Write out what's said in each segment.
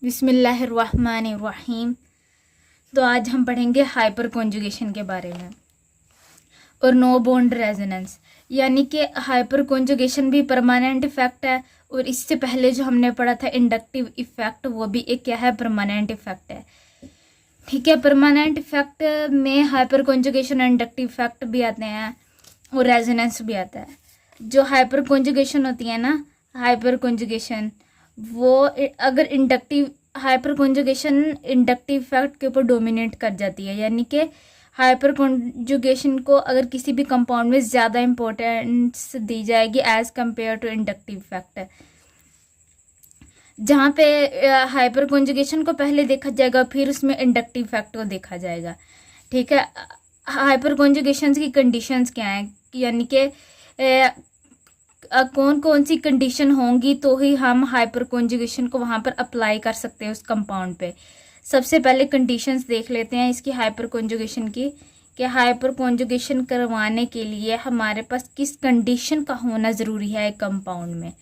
बिस्मिल्लाहिर्रहमानिर्रहीम। तो आज हम पढ़ेंगे हाइपर कॉन्जुगेशन के बारे में और नो बॉन्ड रेजोनेंस। यानी कि हाइपर कॉन्जुगेशन भी परमानेंट इफेक्ट है, और इससे पहले जो हमने पढ़ा था इंडक्टिव इफेक्ट, वो भी एक क्या है, परमानेंट इफेक्ट है। ठीक है, परमानेंट इफेक्ट में हाइपर कॉन्जुगेशन और इंडक्टिव इफेक्ट भी आते हैं और रेजोनेंस भी आता है। जो हाइपर कॉन्जुगेशन होती है ना, हाइपर कॉन्जुगेशन, वो अगर inductive hyper conjugation inductive effect के ऊपर डोमिनेट कर जाती है। यानी कि हाइपर कॉन्जुगेशन को अगर किसी भी कंपाउंड में ज़्यादा इम्पोर्टेंस दी जाएगी as compare to inductive effect. जहाँ पे हाइपर कॉन्जुगेशन को पहले देखा जाएगा, फिर उसमें इंडक्टिव इफेक्ट को देखा जाएगा। ठीक है, हाइपर कॉन्जुगेशन की कंडीशंस क्या हैं, यानी कि कौन कौन सी कंडीशन होंगी तो ही हम हाइपर कॉन्जुगेशन को वहाँ पर अप्लाई कर सकते हैं उस कंपाउंड पे। सबसे पहले कंडीशंस देख लेते हैं इसकी हाइपर कॉन्जुगेशन की, कि हाइपर कॉन्जुगेशन करवाने के लिए हमारे पास किस कंडीशन का होना ज़रूरी है एक कंपाउंड में।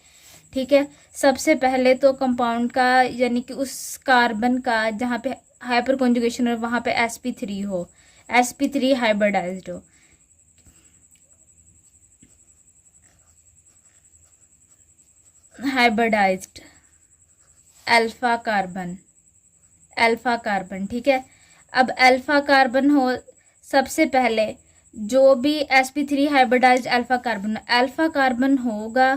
ठीक है, सबसे पहले तो कंपाउंड का, यानी कि उस कार्बन का जहाँ पे हाइपर कॉन्जुगेशन हो वहाँ पे sp3 हो, sp3 हाइब्रिडाइज्ड हो। Hybridized alpha carbon, alpha carbon. ठीक है, अब अल्फा कार्बन हो, सबसे पहले जो भी sp3 हाइब्रिडाइज्ड अल्फा कार्बन होगा,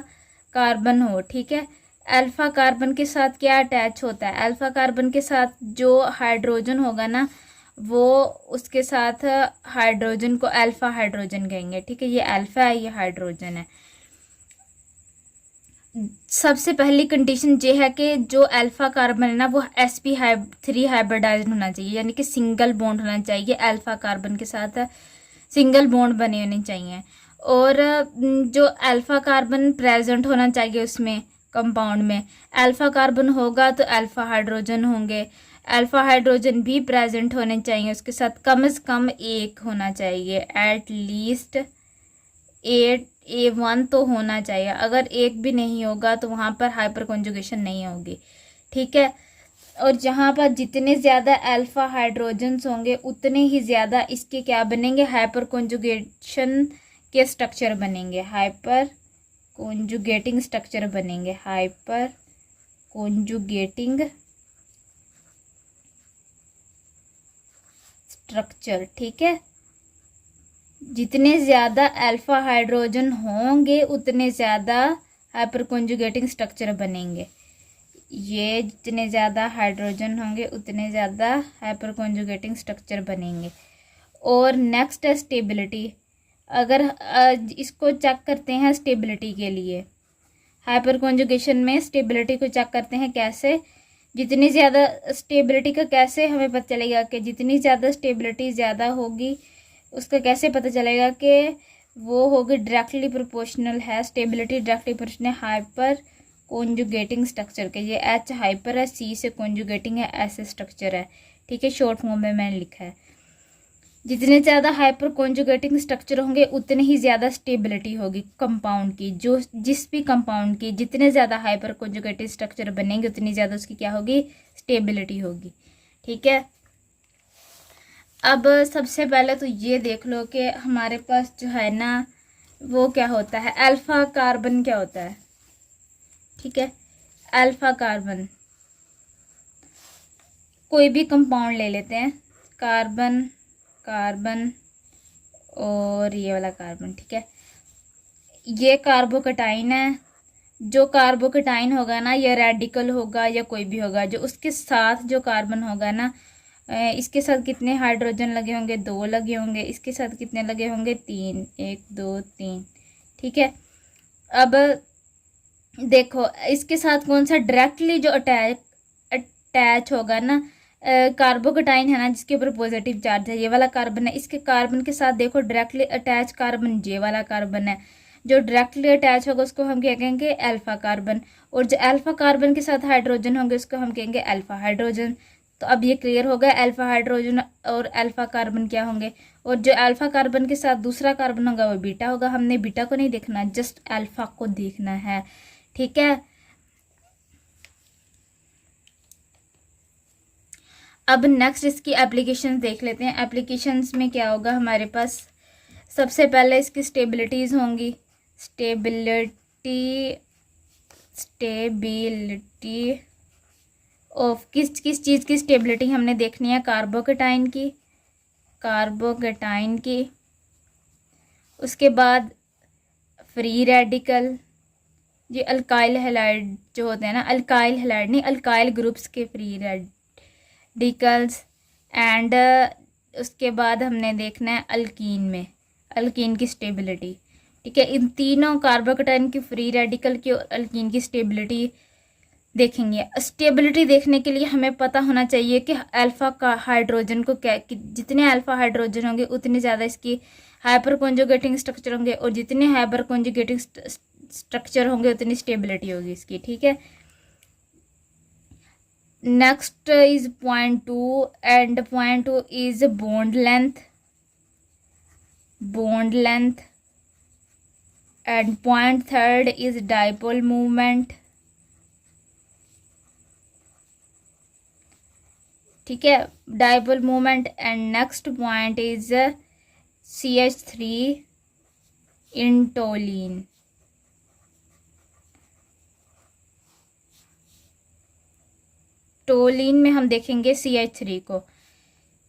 कार्बन हो। ठीक है, अल्फा कार्बन के साथ क्या अटैच होता है, अल्फा कार्बन के साथ जो हाइड्रोजन होगा ना, वो उसके साथ हाइड्रोजन को अल्फा हाइड्रोजन कहेंगे। ठीक है, ये अल्फा है, ये हाइड्रोजन है। सबसे पहली कंडीशन ये है कि जो अल्फा कार्बन है ना, वो sp3 हाइब्रिडाइज्ड होना चाहिए, यानी कि सिंगल बॉन्ड होना चाहिए, अल्फा कार्बन के साथ सिंगल बॉन्ड बने होने चाहिए। और जो अल्फा कार्बन प्रेजेंट होना चाहिए उसमें कंपाउंड में, अल्फा कार्बन होगा तो अल्फा हाइड्रोजन होंगे, अल्फा हाइड्रोजन भी प्रेजेंट होने चाहिए, उसके साथ कम से कम एक होना चाहिए, एट लीस्ट A1 तो होना चाहिए। अगर एक भी नहीं होगा तो वहाँ पर हाइपर कॉन्जुगेशन नहीं होगी। ठीक है, और जहाँ पर जितने ज़्यादा अल्फा हाइड्रोजन्स होंगे उतने ही ज़्यादा इसके क्या बनेंगे, हाइपर कॉन्जुगेशन के स्ट्रक्चर बनेंगे, हाइपर कॉन्जुगेटिंग स्ट्रक्चर बनेंगे, हाइपर कॉन्जुगेटिंग स्ट्रक्चर। ठीक है, जितने ज़्यादा अल्फा हाइड्रोजन होंगे उतने ज़्यादा हाइपर कॉन्जुगेटिंग स्ट्रक्चर बनेंगे। ये जितने ज़्यादा हाइड्रोजन होंगे उतने ज़्यादा हाइपर कॉन्जुगेटिंग स्ट्रक्चर बनेंगे। और नेक्स्ट है स्टेबिलिटी। अगर इसको चेक करते हैं स्टेबिलिटी के लिए, हाइपर कॉन्जुगेशन में स्टेबिलिटी को चेक करते हैं कैसे, जितनी ज़्यादा स्टेबिलिटी का कैसे हमें पता चलेगा कि जितनी ज़्यादा स्टेबिलिटी ज़्यादा होगी, उसका कैसे पता चलेगा कि वो होगी डायरेक्टली प्रोपोर्शनल है, stability directly proportional hyper conjugating structure के। ये H हाइपर है, C से कॉन्जुगेटिंग है, ऐसे स्ट्रक्चर है। ठीक है, शॉर्ट फॉर्म में मैंने लिखा है। जितने ज़्यादा हाइपर कॉन्जुगेटिंग स्ट्रक्चर होंगे उतनी ही ज़्यादा स्टेबिलिटी होगी कंपाउंड की। जो जिस भी कंपाउंड की जितने ज़्यादा हाइपर कॉन्जुगेटिव स्ट्रक्चर बनेंगे उतनी ज़्यादा उसकी क्या होगी, स्टेबिलिटी होगी। ठीक है, अब सबसे पहले तो ये देख लो कि हमारे पास जो है ना, वो क्या होता है, अल्फा कार्बन क्या होता है। ठीक है, अल्फा कार्बन, कोई भी कंपाउंड ले लेते हैं, कार्बन, कार्बन और ये वाला कार्बन। ठीक है, ये कार्बोकटाइन है। जो कार्बोकटाइन होगा ना, या रेडिकल होगा या कोई भी होगा, जो उसके साथ जो कार्बन होगा ना, इसके साथ कितने हाइड्रोजन लगे होंगे, 2 लगे होंगे। इसके साथ कितने लगे होंगे, 3, 1 2 3। ठीक है, अब देखो इसके साथ कौन सा डायरेक्टली जो अटैच होगा ना, कार्बोकटाइन है ना, जिसके ऊपर पॉजिटिव चार्ज है, ये वाला कार्बन है। इसके कार्बन के साथ देखो डायरेक्टली अटैच कार्बन ये वाला कार्बन है। जो डायरेक्टली अटैच होगा उसको हम क्या कहेंगे, अल्फा कार्बन। और जो अल्फा कार्बन के साथ हाइड्रोजन होंगे उसको हम कहेंगे अल्फा हाइड्रोजन। तो अब ये क्लियर हो गया, अल्फा हाइड्रोजन और अल्फा कार्बन क्या होंगे। और जो अल्फा कार्बन के साथ दूसरा कार्बन होगा वो बीटा होगा। हमने बीटा को नहीं देखना, जस्ट अल्फा को देखना है। ठीक है, अब नेक्स्ट इसकी एप्लीकेशंस देख लेते हैं। एप्लीकेशंस में क्या होगा हमारे पास, सबसे पहले इसकी स्टेबिलिटीज़ होंगी। स्टेबिलिटी ऑफ किस किस चीज़ की स्टेबिलिटी हमने देखनी है, कार्बोकेटाइन की। उसके बाद फ्री रेडिकल, ये अल्काइल हैलाइड जो होते हैं ना, अल्काइल हैलाइड नहीं, अल्काइल ग्रुप्स के फ्री रेडिकल्स। एंड उसके बाद हमने देखना है अल्कीन की स्टेबिलिटी। ठीक है, इन तीनों कार्बोकेटाइन की, फ्री रेडिकल की और अल्कीन की स्टेबिलिटी देखेंगे। स्टेबिलिटी देखने के लिए हमें पता होना चाहिए कि अल्फा का हाइड्रोजन को क्या, जितने अल्फा हाइड्रोजन होंगे उतने ज़्यादा इसकी हाइपर कॉन्जुगेटिंग स्ट्रक्चर होंगे, और जितने हाइपर कॉन्जुगेटिंग स्ट्रक्चर होंगे उतनी स्टेबिलिटी होगी इसकी। ठीक है, next is point 2, and point 2 is bond length, and point 3 is dipole movement. ठीक है, dipole movement. And next point is CH3 in toluene. Toluene में हम देखेंगे CH3 को,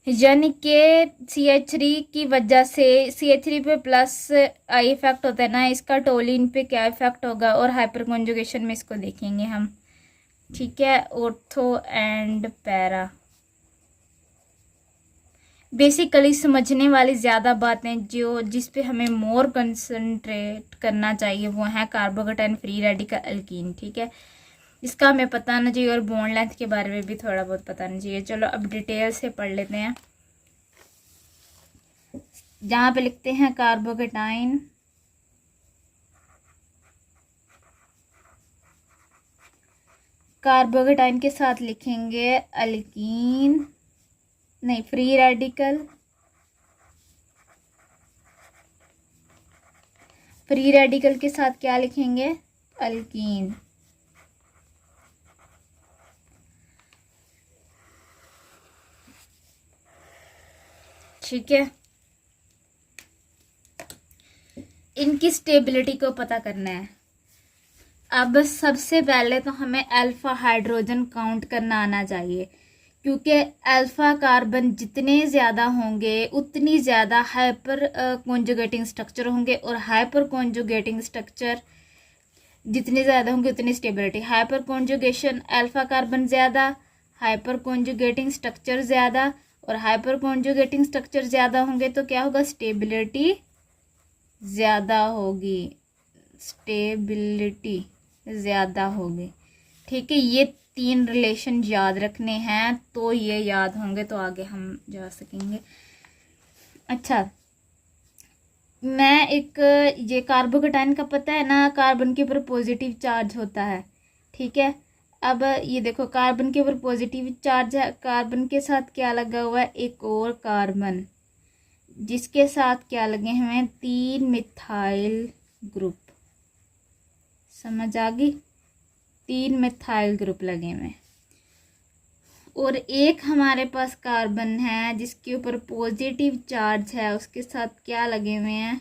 यानी कि CH3 की वजह से CH3 पे प्लस आई इफेक्ट होता है ना, इसका टोलिन पे क्या इफेक्ट होगा, और हाइपर कॉन्जुगेशन में इसको देखेंगे हम। ठीक है, ऑर्थो एंड पैरा। बेसिकली समझने वाली ज़्यादा बातें जिस पे हमें मोर कंसंट्रेट करना चाहिए वो है कार्बोकेटाइन, फ्री रेडिकल, अल्कीन। ठीक है, इसका हमें पता होना चाहिए, और बॉन्ड लेंथ के बारे में भी थोड़ा बहुत पता होना चाहिए। चलो अब डिटेल से पढ़ लेते हैं। जहाँ पे लिखते हैं कार्बोकेटाइन, के साथ लिखेंगे अल्कीन, नहीं, फ्री रेडिकल। फ्री रेडिकल के साथ क्या लिखेंगे, अल्कीन। ठीक है, इनकी स्टेबिलिटी को पता करना है। अब सबसे पहले तो हमें अल्फा हाइड्रोजन काउंट करना आना चाहिए, क्योंकि अल्फा कार्बन जितने ज़्यादा होंगे उतनी ज़्यादा हाइपर कॉन्जुगेटिंग स्ट्रक्चर होंगे, और हाइपर कॉन्जुगेटिंग स्ट्रक्चर जितने ज़्यादा होंगे उतनी stability. Hyper conjugation, alpha carbon ज़्यादा, हाइपर कॉन्जुगेटिंग स्ट्रक्चर ज़्यादा, और हाइपर कॉन्जुगेटिंग स्ट्रक्चर ज़्यादा होंगे तो क्या होगा, स्टेबिलिटी ज़्यादा होगी, स्टेबिलिटी ज़्यादा होगी। ठीक है, ये 3 रिलेशन याद रखने हैं, तो ये याद होंगे तो आगे हम जा सकेंगे। अच्छा, मैं ये कार्बोकेटाइन का पता है ना, कार्बन के ऊपर पॉजिटिव चार्ज होता है। ठीक है, अब ये देखो कार्बन के ऊपर पॉजिटिव चार्ज है, कार्बन के साथ क्या लगा हुआ है, एक और कार्बन, जिसके साथ क्या लगे हुए हैं, 3 मिथाइल ग्रुप। समझ आ गई, 3 मिथाइल ग्रुप लगे हुए, और एक हमारे पास कार्बन है जिसके ऊपर पॉजिटिव चार्ज है, उसके साथ क्या लगे हुए हैं,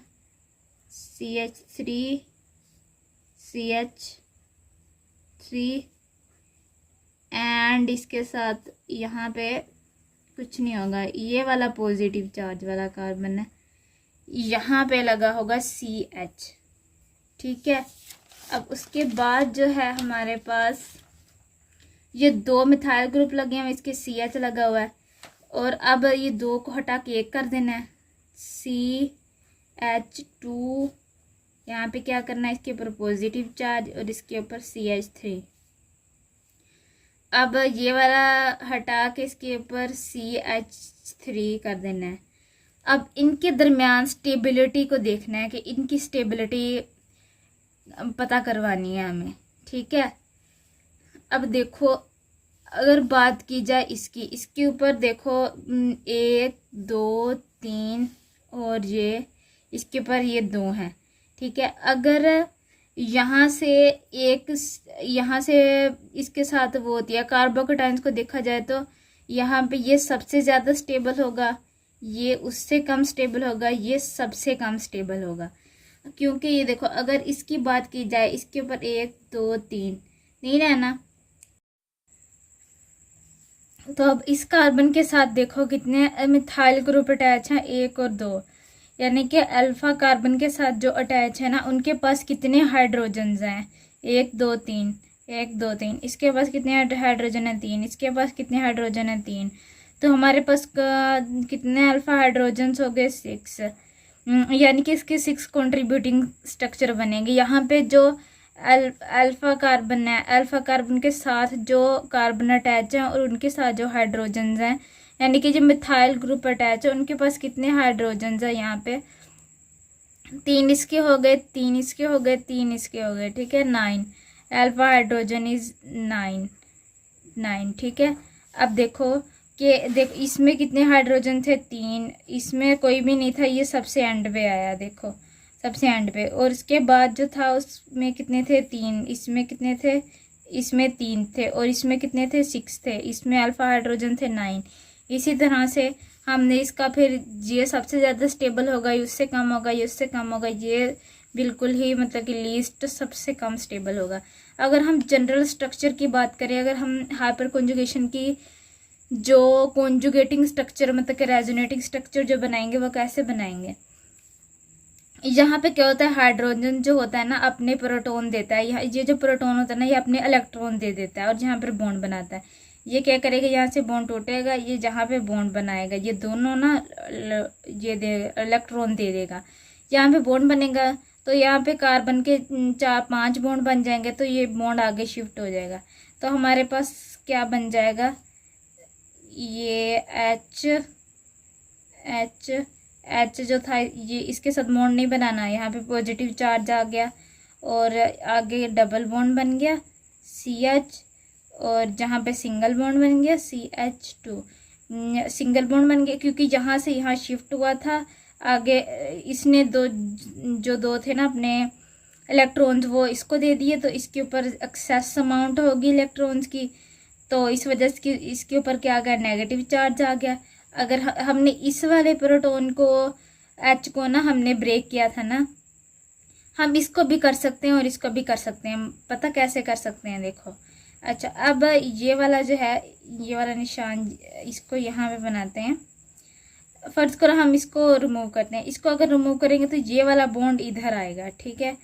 CH3 एंड इसके साथ यहाँ पे कुछ नहीं होगा, ये वाला पॉजिटिव चार्ज वाला कार्बन है, यहाँ पे लगा होगा CH। ठीक है, अब उसके बाद जो है हमारे पास ये 2 मिथाइल ग्रुप लगे हैं, इसके CH लगा हुआ है, और अब ये 2 को हटा के 1 कर देना है, CH2। यहाँ पे क्या करना है, इसके ऊपर पॉजिटिव चार्ज और इसके ऊपर CH3। अब ये वाला हटा के इसके ऊपर CH3 कर देना है। अब इनके दरमियान स्टेबिलिटी को देखना है कि इनकी स्टेबिलिटी पता करवानी है हमें। ठीक है, अब देखो अगर बात की जाए इसके ऊपर देखो 1 2 3 और ये इसके ऊपर ये 2 हैं। ठीक है, अगर यहाँ से इसके साथ वो होती है, कार्बोकेटाइन्स को देखा जाए तो यहाँ पे ये सबसे ज़्यादा स्टेबल होगा, ये उससे कम स्टेबल होगा, ये सबसे कम स्टेबल होगा। क्योंकि ये देखो, अगर इसकी बात की जाए, इसके ऊपर 1 2 3 नहीं रहना, तो अब इस कार्बन के साथ देखो कितने मिथाइल ग्रुप अटैच हैं, 1 और 2, यानी कि अल्फा कार्बन के साथ जो अटैच है ना, उनके पास कितने हाइड्रोजन्स हैं, 1 2 3, 1 2 3। इसके पास कितने हाइड्रोजन है, 3। इसके पास कितने हाइड्रोजन है, 3। तो हमारे पास कितने अल्फा हाइड्रोजन्स हो गए, 6। यानी कि इसके 6 कंट्रीब्यूटिंग स्ट्रक्चर बनेंगे। यहाँ पे जो अल्फा कार्बन है, अल्फा कार्बन के साथ जो कार्बन अटैच है और उनके साथ जो हाइड्रोजन्स हैं, यानी कि जो मिथाइल ग्रुप अटैच है, उनके पास कितने हाइड्रोजन्स है, यहाँ पे 3 इसके हो गए, 3 इसके हो गए, 3 इसके हो गए, ठीक है, 9। Alpha hydrogen is 9। ठीक है। अब देखो कि इसमें कितने हाइड्रोजन थे, 3। इसमें कोई भी नहीं था, ये सबसे एंड पे आया, देखो सबसे एंड पे। और इसके बाद जो था उसमें कितने थे, 3। इसमें कितने थे, इसमें 3 थे। और इसमें कितने थे, 6 थे। इसमें अल्फा हाइड्रोजन थे 9। इसी तरह से हमने इसका फिर ये सबसे ज़्यादा स्टेबल होगा, ये उससे कम होगा, ये उससे कम होगा, ये बिल्कुल ही मतलब कि लीस्ट सबसे कम स्टेबल होगा। अगर हम जनरल स्ट्रक्चर की बात करें, अगर हम हाइपर कॉन्जुगेशन की जो कॉन्जुगेटिंग स्ट्रक्चर मतलब कि रेजोनेटिंग स्ट्रक्चर जो बनाएंगे, वो कैसे बनाएंगे, यहाँ पे क्या होता है, हाइड्रोजन जो होता है ना अपने प्रोटॉन देता है, ये जो प्रोटॉन होता है ना ये अपने इलेक्ट्रॉन दे देता है और जहाँ पर बॉन्ड बनाता है, ये क्या करेगा, यहाँ से बॉन्ड टूटेगा, ये जहाँ पे बॉन्ड बनाएगा, ये दोनों ना ये इलेक्ट्रॉन दे देगा, यहाँ पे बॉन्ड बनेगा, तो यहाँ पे कार्बन के 4-5 बॉन्ड बन जाएंगे, तो ये बॉन्ड आगे शिफ्ट हो जाएगा। तो हमारे पास क्या बन जाएगा, ये एच जो था, ये इसके साथ बॉन्ड नहीं बनाना, यहाँ पे पॉजिटिव चार्ज आ गया और आगे डबल बॉन्ड बन गया CH, और जहाँ पे सिंगल बॉन्ड बन गया CH2, सिंगल बॉन्ड बन गया क्योंकि यहाँ से यहाँ शिफ्ट हुआ था आगे। इसने दो थे ना अपने इलेक्ट्रॉन्स, वो इसको दे दिए, तो इसके ऊपर एक्सेस अमाउंट होगी इलेक्ट्रॉन्स की, तो इस वजह से इसके ऊपर क्या आ गया, नेगेटिव चार्ज आ गया। अगर हमने इस वाले प्रोटॉन को H को ना हमने ब्रेक किया था ना, हम इसको भी कर सकते हैं और इसको भी कर सकते हैं। पता कैसे कर सकते हैं, देखो। अच्छा, अब ये वाला जो है, ये वाला निशान, इसको यहाँ पे बनाते हैं। फर्ज करो हम इसको रिमूव करते हैं, इसको अगर रिमूव करेंगे तो ये वाला बॉन्ड इधर आएगा, ठीक है।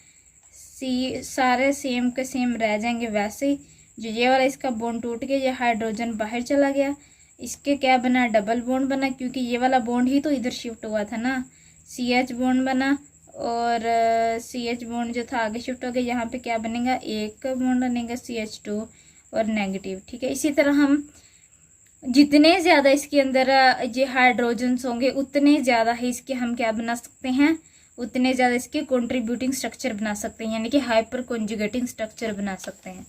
सारे सेम के सेम रह जाएंगे वैसे ही। जो ये वाला इसका बॉन्ड टूट गया, ये हाइड्रोजन बाहर चला गया, इसके क्या बना, डबल बॉन्ड बना, क्योंकि ये वाला बॉन्ड ही तो इधर शिफ्ट हुआ था ना, CH बॉन्ड बना, और CH बॉन्ड जो था आगे शिफ्ट हो गया, यहाँ पे क्या बनेगा, एक बॉन्ड बनेगा CH2 और नेगेटिव, ठीक है। इसी तरह हम जितने ज़्यादा इसके अंदर ये हाइड्रोजन्स होंगे, उतने ज़्यादा ही इसके हम क्या बना सकते हैं, उतने ज़्यादा इसके कंट्रीब्यूटिंग स्ट्रक्चर बना सकते हैं, यानी कि हाइपर कॉन्जुगेटिंग स्ट्रक्चर बना सकते हैं।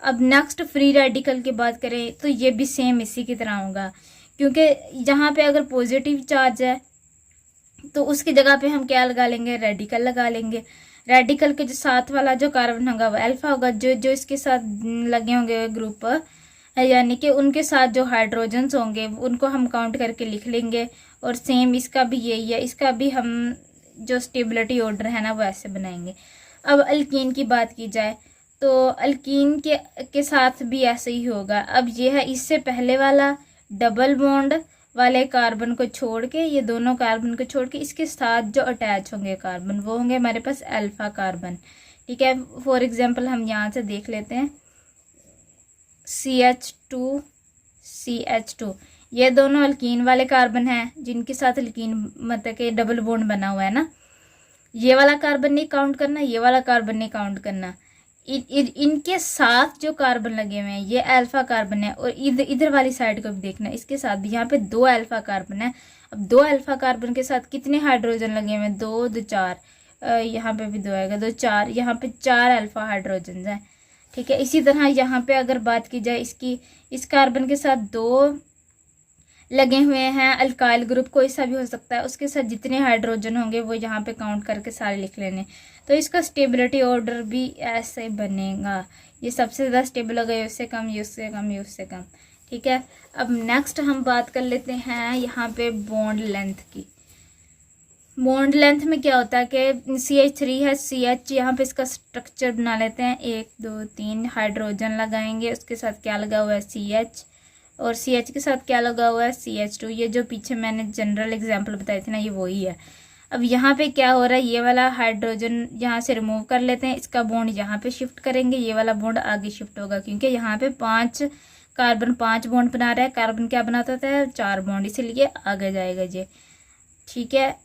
अब नेक्स्ट फ्री रेडिकल की बात करें तो ये भी सेम इसी की तरह होगा, क्योंकि जहाँ पे अगर पॉजिटिव चार्ज है तो उसकी जगह पे हम क्या लगा लेंगे, रेडिकल लगा लेंगे। रेडिकल के जो साथ वाला जो कार्बन होगा वो अल्फा होगा, जो इसके साथ लगे होंगे ग्रुप, यानी कि उनके साथ जो हाइड्रोजन्स होंगे उनको हम काउंट करके लिख लेंगे। और सेम इसका भी यही है, इसका भी हम जो स्टेबिलिटी ऑर्डर है ना वो ऐसे बनाएंगे। अब अल्कीन की बात की जाए तो अल्कीन के साथ भी ऐसे ही होगा। अब ये है, इससे पहले वाला डबल बॉन्ड वाले कार्बन को छोड़ के, ये दोनों कार्बन को छोड़ के इसके साथ जो अटैच होंगे कार्बन वो होंगे हमारे पास अल्फा कार्बन, ठीक है। फॉर एग्जांपल हम यहाँ से देख लेते हैं, CH2 CH2, ये दोनों अल्कीन वाले कार्बन हैं जिनके साथ अल्कीन मतलब कि डबल बॉन्ड बना हुआ है ना। ये वाला कार्बन नहीं काउंट करना, ये वाला कार्बन नहीं काउंट करना, इनके साथ जो कार्बन लगे हुए हैं ये अल्फा कार्बन है। और इधर वाली साइड को भी देखना, इसके साथ भी, यहाँ पे 2 अल्फा कार्बन है। अब 2 अल्फा कार्बन के साथ कितने हाइड्रोजन लगे हुए हैं, 2 2 4, यहाँ पे भी 2 आएगा, 2 4, यहाँ पे 4 अल्फा हाइड्रोजन है, ठीक है। इसी तरह यहाँ पे अगर बात की जाए इसकी, इस कार्बन के साथ 2 लगे हुए हैं, अल्काइल ग्रुप कोई सा भी हो सकता है, उसके साथ जितने हाइड्रोजन होंगे वो यहाँ पे काउंट करके सारे लिख लेने। तो इसका स्टेबिलिटी ऑर्डर भी ऐसे बनेगा, ये सबसे ज़्यादा स्टेबल होगा, ये उससे कम, ये उससे कम, ये उससे कम, ठीक है। अब नेक्स्ट हम बात कर लेते हैं यहाँ पे बॉन्ड लेंथ की। बॉन्ड लेंथ में क्या होता है कि CH3 है, CH, यहाँ पे इसका स्ट्रक्चर बना लेते हैं। 1 2 3 हाइड्रोजन लगाएंगे, उसके साथ क्या लगा हुआ है CH, और CH के साथ क्या लगा हुआ है CH2। ये जो पीछे मैंने जनरल एग्जांपल बताए थे ना, ये वही है। अब यहाँ पे क्या हो रहा है, ये वाला हाइड्रोजन यहाँ से रिमूव कर लेते हैं, इसका बॉन्ड यहाँ पे शिफ्ट करेंगे, ये वाला बॉन्ड आगे शिफ्ट होगा, क्योंकि यहाँ पे 5 कार्बन 5 बॉन्ड बना रहा है, कार्बन क्या बनाता था 4 बॉन्ड, इसीलिए आगे जाएगा ये। ठीक है।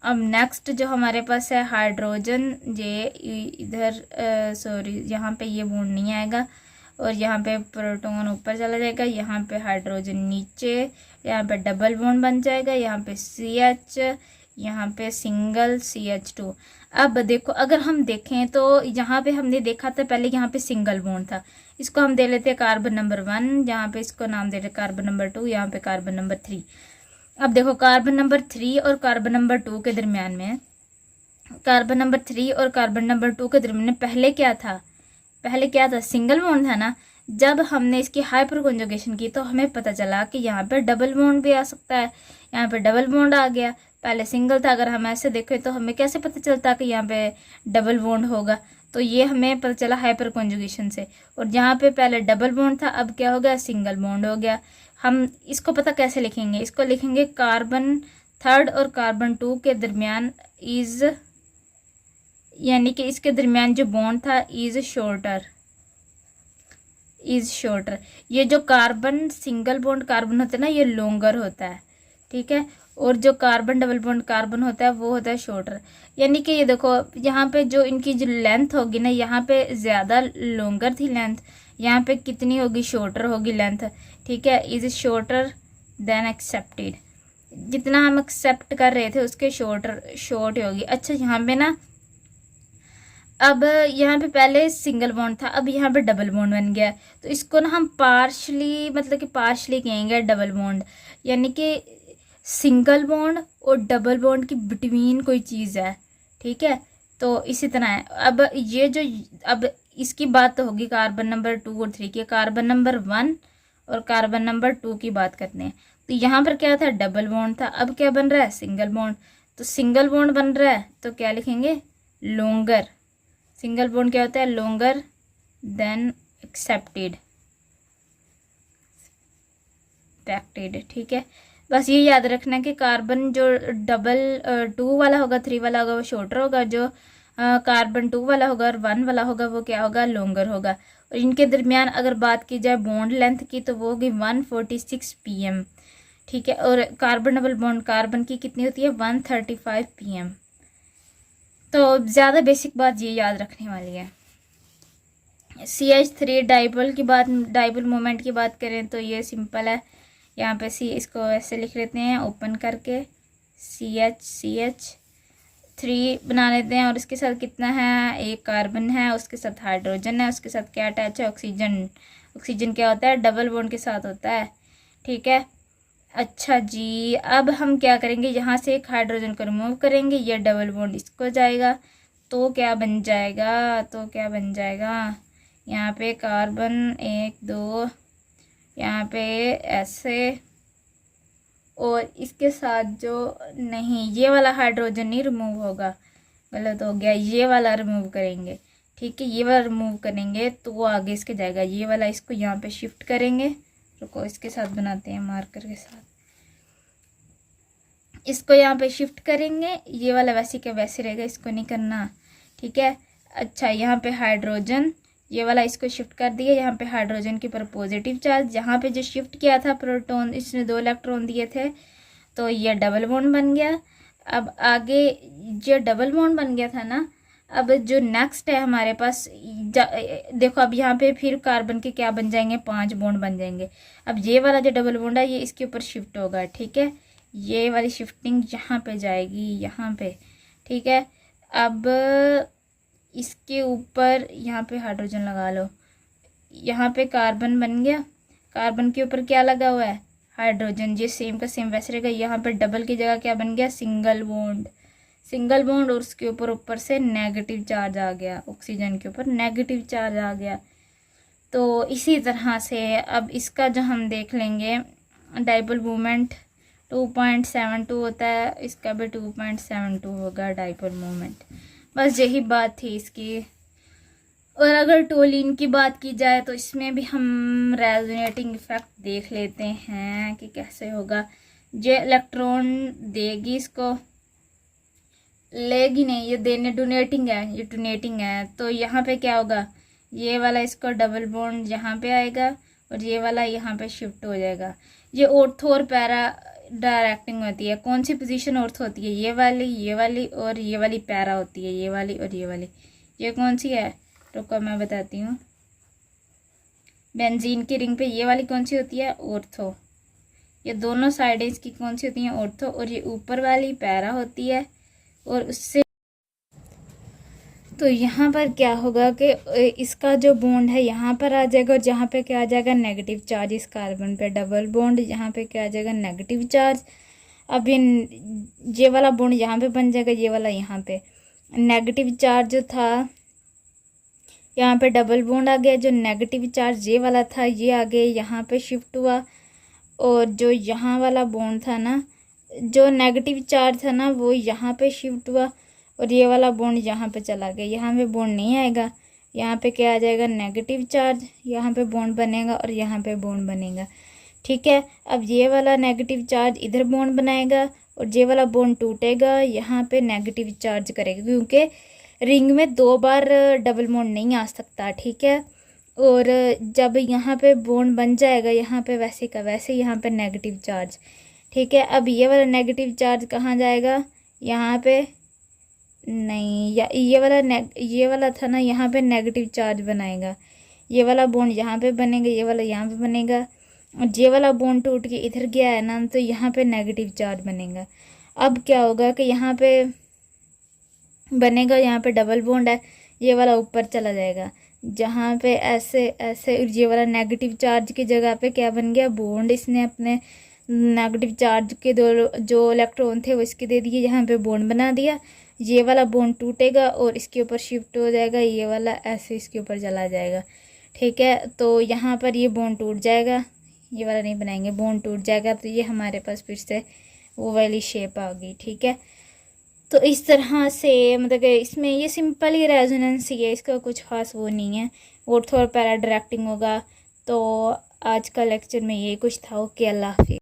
अब नेक्स्ट जो हमारे पास है हाइड्रोजन, ये इधर सॉरी यहाँ पे ये बॉन्ड नहीं आएगा, और यहाँ पे प्रोटॉन ऊपर चला जाएगा, यहाँ पे हाइड्रोजन नीचे, यहाँ पे डबल बॉन्ड बन जाएगा, यहाँ पे CH, यहाँ पे सिंगल CH2। अब देखो, अगर हम देखें तो यहाँ पे हमने देखा था पहले यहाँ पे सिंगल बॉन्ड था, इसको हम दे लेते हैं कार्बन नंबर 1, यहाँ पे इसको नाम दे रहे कार्बन नंबर 2, यहाँ पे कार्बन नंबर 3। अब देखो कार्बन नंबर 3 और कार्बन नंबर 2 के दरमियान में, कार्बन नंबर 3 और कार्बन नंबर 2 के दरमियान में पहले क्या था, सिंगल बॉन्ड था ना। जब हमने इसकी हाइपर कॉन्जुगेशन की तो हमें पता चला कि यहाँ पे डबल बॉन्ड भी आ सकता है, यहाँ पे डबल बॉन्ड आ गया, पहले सिंगल था। अगर हम ऐसे देखें तो हमें कैसे पता चलता कि यहाँ पे डबल बॉन्ड होगा, तो ये हमें पता चला हाइपर कॉन्जुगेशन से। और जहाँ पे पहले डबल बॉन्ड था, अब क्या हो गया, सिंगल बॉन्ड हो गया। हम इसको पता कैसे लिखेंगे, इसको लिखेंगे कार्बन 3 और कार्बन 2 के दरमियान इज, यानी कि इसके दरमियान जो बॉन्ड था इज शॉर्टर, ये जो कार्बन सिंगल बॉन्ड कार्बन होता है ना, ये लॉन्गर होता है। ठीक है। और जो कार्बन डबल बॉन्ड कार्बन होता है वो होता है शॉर्टर। यानी कि ये देखो, यहाँ पे जो इनकी जो लेंथ होगी ना, यहाँ पे ज़्यादा लॉन्गर थी लेंथ, यहाँ पे कितनी होगी, शॉर्टर होगी लेंथ। ठीक है। इज शॉर्टर देन एक्सेप्टेड, जितना हम एक्सेप्ट कर रहे थे उसके शॉर्ट होगी। अच्छा, यहाँ पे ना, अब यहाँ पे पहले सिंगल बॉन्ड था, अब यहाँ पे डबल बॉन्ड बन गया, तो इसको ना हम पार्शली, मतलब कि पार्शली कहेंगे डबल बॉन्ड, यानी कि सिंगल बॉन्ड और डबल बॉन्ड की बिटवीन कोई चीज़ है। ठीक है। तो इसी तरह है। अब ये जो, अब इसकी बात तो होगी कार्बन नंबर 2 और 3 की, कार्बन नंबर 1 और कार्बन नंबर 2 की बात करते हैं। तो यहाँ पर क्या था, डबल बॉन्ड था, अब क्या बन रहा है, सिंगल बॉन्ड। तो सिंगल बॉन्ड बन रहा है तो क्या लिखेंगे, लॉन्गर। सिंगल बॉन्ड क्या होता है, लॉन्गर देन एक्सेप्टेड। ठीक है। बस ये याद रखना है कि कार्बन जो डबल 2 वाला होगा, 3 वाला होगा, वो शॉर्टर होगा, जो कार्बन 2 वाला होगा और 1 वाला होगा वो क्या होगा, लॉन्गर होगा। और इनके दरमियान अगर बात की जाए बॉन्ड लेंथ की तो वो होगी 146 pm। ठीक है। और कार्बन डबल बॉन्ड कार्बन की कितनी होती है, 135 pm। तो ज़्यादा बेसिक बात ये याद रखने वाली है। CH3 डाइपोल की बात, डाइपोल मोमेंट की बात करें तो ये सिंपल है। यहाँ पे इसको ऐसे लिख लेते हैं ओपन करके, CH3 बना लेते हैं, और इसके साथ कितना है, एक कार्बन है, उसके साथ हाइड्रोजन है, उसके साथ क्या अटैच है, ऑक्सीजन। ऑक्सीजन क्या होता है, डबल बॉन्ड के साथ होता है। ठीक है। अच्छा जी, अब हम क्या करेंगे, यहाँ से एक हाइड्रोजन को रिमूव करेंगे, ये डबल बॉन्ड इसको जाएगा, तो क्या बन जाएगा, यहाँ पे कार्बन 1 2, यहाँ पे ऐसे, और इसके साथ जो, नहीं ये वाला हाइड्रोजन नहीं रिमूव होगा, गलत हो गया, ये वाला रिमूव करेंगे। ठीक है। ये वाला रिमूव करेंगे तो वो आगे इसके जाएगा, ये वाला इसको यहाँ पे शिफ्ट करेंगे। रुको, इसके साथ बनाते हैं मार्कर के साथ, इसको यहाँ पे शिफ्ट करेंगे, ये वाला वैसे के वैसे रहेगा, इसको नहीं करना। ठीक है। अच्छा, यहाँ पे हाइड्रोजन, ये वाला इसको शिफ्ट कर दिया, यहाँ पे हाइड्रोजन के ऊपर पॉजिटिव चार्ज, यहाँ पे जो शिफ्ट किया था प्रोटॉन, इसने 2 इलेक्ट्रॉन दिए थे, तो ये डबल बॉन्ड बन गया। अब आगे जो डबल बॉन्ड बन गया था ना, अब जो नेक्स्ट है हमारे पास, देखो अब यहाँ पे फिर कार्बन के क्या बन जाएंगे, 5 बॉन्ड बन जाएंगे। अब ये वाला जो डबल बॉन्ड है ये इसके ऊपर शिफ्ट होगा। ठीक है। ये वाली शिफ्टिंग यहाँ पे जाएगी, यहाँ पे। ठीक है। अब इसके ऊपर यहाँ पे हाइड्रोजन लगा लो, यहाँ पे कार्बन बन गया, कार्बन के ऊपर क्या लगा हुआ है, हाइड्रोजन। ये सेम का सेम वैसे रहेगा, यहाँ पे डबल की जगह क्या बन गया, सिंगल बॉन्ड, और उसके ऊपर से नेगेटिव चार्ज आ गया, ऑक्सीजन के ऊपर नेगेटिव चार्ज आ गया। तो इसी तरह से अब इसका जो हम देख लेंगे डाइपोल मोमेंट 2.72 होता है, इसका भी 2.72 होगा डाइपोल मोमेंट। बस यही बात थी इसकी। और अगर टोलिन की बात की जाए तो इसमें भी हम रेजोनेटिंग इफेक्ट देख लेते हैं कि कैसे होगा। जो इलेक्ट्रॉन देगी इसको, लेगी नहीं, ये देने डोनेटिंग है, ये डोनेटिंग है। तो यहाँ पे क्या होगा, ये वाला इसको डबल बॉन्ड यहाँ पे आएगा और ये वाला यहाँ पे शिफ्ट हो जाएगा। ये ऑर्थो और पैरा डायरेक्टिंग होती है। कौन सी पोजीशन ऑर्थो होती है, ये वाली और ये वाली पैरा होती है, ये वाली और ये वाली। ये कौन सी है, रुको मैं बताती हूँ। बेंजीन की रिंग पे ये वाली कौन सी होती है, ऑर्थो। ये दोनों साइडें इसकी कौन सी होती हैं, ऑर्थो। और ये ऊपर वाली पैरा होती है। और उससे तो यहाँ पर क्या होगा कि इसका जो बॉन्ड है यहाँ पर आ जाएगा, और जहाँ पे क्या आ जाएगा, नेगेटिव चार्ज इस कार्बन पे, डबल बॉन्ड यहाँ पे क्या आ जाएगा, नेगेटिव चार्ज। अब ये वाला बॉन्ड यहाँ पे बन जाएगा, ये वाला यहाँ पे नेगेटिव चार्ज जो था, यहाँ पे डबल बॉन्ड आ गया। जो नेगेटिव चार्ज ये वाला था ये आगे यहाँ पे शिफ्ट हुआ, और जो यहाँ वाला बॉन्ड था ना, जो नेगेटिव चार्ज था ना, वो यहाँ पे शिफ्ट हुआ, और ये वाला बॉन्ड यहाँ पे चला गया। यहाँ पे बॉन्ड नहीं आएगा, यहाँ पे क्या आ जाएगा, नेगेटिव चार्ज। यहाँ पे बॉन्ड बनेगा और यहाँ पे बॉन्ड बनेगा, ठीक है। अब ये वाला नेगेटिव चार्ज इधर बॉन्ड बनाएगा और ये वाला बॉन्ड टूटेगा, यहाँ पे नेगेटिव चार्ज करेगा, क्योंकि रिंग में 2 बार डबल बॉन्ड नहीं आ सकता, ठीक है। और जब यहाँ पे बॉन्ड बन जाएगा यहाँ पे वैसे का वैसे यहाँ पे नेगेटिव चार्ज, ठीक है। अब ये वाला नेगेटिव चार्ज कहाँ जाएगा, यहाँ पे नहीं, या ये वाला था ना, यहाँ पे नेगेटिव चार्ज बनाएगा। ये वाला बॉन्ड यहाँ पे बनेगा, ये वाला यहाँ पे बनेगा, और ये वाला बॉन्ड टूट के इधर गया है ना, तो यहाँ पे नेगेटिव चार्ज बनेगा। अब क्या होगा कि यहाँ पे बनेगा, यहाँ पे डबल बॉन्ड है, ये वाला ऊपर चला जाएगा, जहाँ पे ऐसे ऐसे ये वाला नेगेटिव चार्ज की जगह पे क्या बन गया, बॉन्ड। इसने अपने नेगेटिव चार्ज के जो इलेक्ट्रॉन थे वो इसके दे दिए, यहाँ पे बॉन्ड बना दिया। ये वाला बॉन्ड टूटेगा और इसके ऊपर शिफ्ट हो जाएगा, ये वाला ऐसे इसके ऊपर चला जाएगा, ठीक है। तो यहाँ पर ये बॉन्ड टूट जाएगा, ये वाला नहीं बनाएंगे, बॉन्ड टूट जाएगा, तो ये हमारे पास फिर से वो वाली शेप आ गई, ठीक है। तो इस तरह से मतलब कि इसमें ये सिंपल ही रेजोनेंस ही है, इसका कुछ खास वो नहीं है। ऑर्थो और पैरा डायरेक्टिंग होगा। तो आज का लेक्चर में ये कुछ था। ओके, अल्लाह हाफिज़।